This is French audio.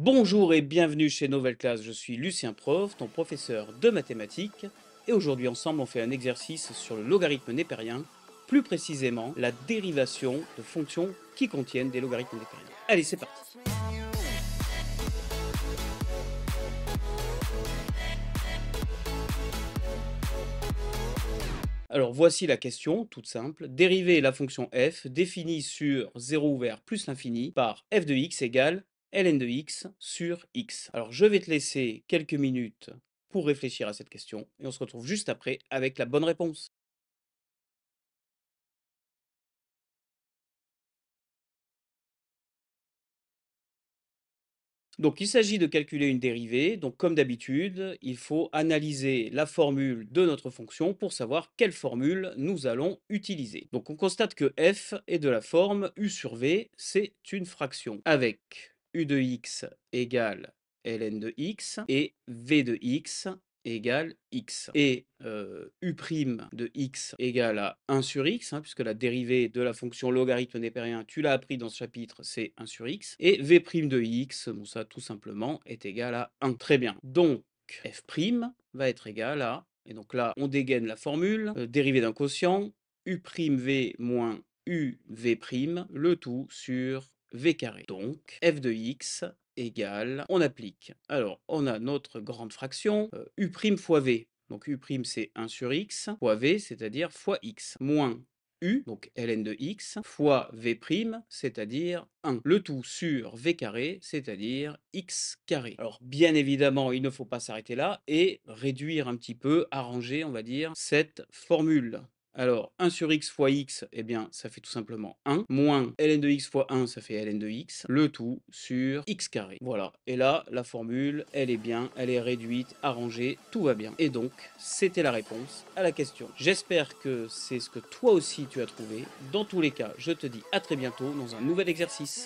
Bonjour et bienvenue chez Nouvelle Classe, je suis Lucien Prof, ton professeur de mathématiques, et aujourd'hui ensemble on fait un exercice sur le logarithme népérien, plus précisément la dérivation de fonctions qui contiennent des logarithmes népériens. Allez, c'est parti. Alors voici la question, toute simple. Dériver la fonction f définie sur 0 ouvert plus l'infini par f de x égale ln de x sur x. Alors je vais te laisser quelques minutes pour réfléchir à cette question et on se retrouve juste après avec la bonne réponse. Donc il s'agit de calculer une dérivée. Donc comme d'habitude, il faut analyser la formule de notre fonction pour savoir quelle formule nous allons utiliser. Donc on constate que f est de la forme u sur v, c'est une fraction, avec u de x égale ln de x et v de x égale x. Et u' de x égale à 1 sur x, puisque la dérivée de la fonction logarithme népérien, tu l'as appris dans ce chapitre, c'est 1 sur x. Et v' de x, bon ça tout simplement, est égal à 1. Très bien. Donc f' va être égal à, et donc là on dégaine la formule, dérivée d'un quotient, u'v moins uv', le tout sur v carré. Donc f de x égale, on applique. Alors, on a notre grande fraction, u' fois v. Donc u' c'est 1 sur x, fois v, c'est-à-dire fois x, moins u, donc ln de x, fois v', c'est-à-dire 1. Le tout sur v carré, c'est-à-dire x carré. Alors, bien évidemment, il ne faut pas s'arrêter là et réduire un petit peu, arranger, on va dire, cette formule. Alors, 1 sur x fois x, eh bien, ça fait tout simplement 1, moins ln de x fois 1, ça fait ln de x, le tout sur x carré. Voilà, et là, la formule, elle est bien, elle est réduite, arrangée, tout va bien. Et donc, c'était la réponse à la question. J'espère que c'est ce que toi aussi tu as trouvé. Dans tous les cas, je te dis à très bientôt dans un nouvel exercice.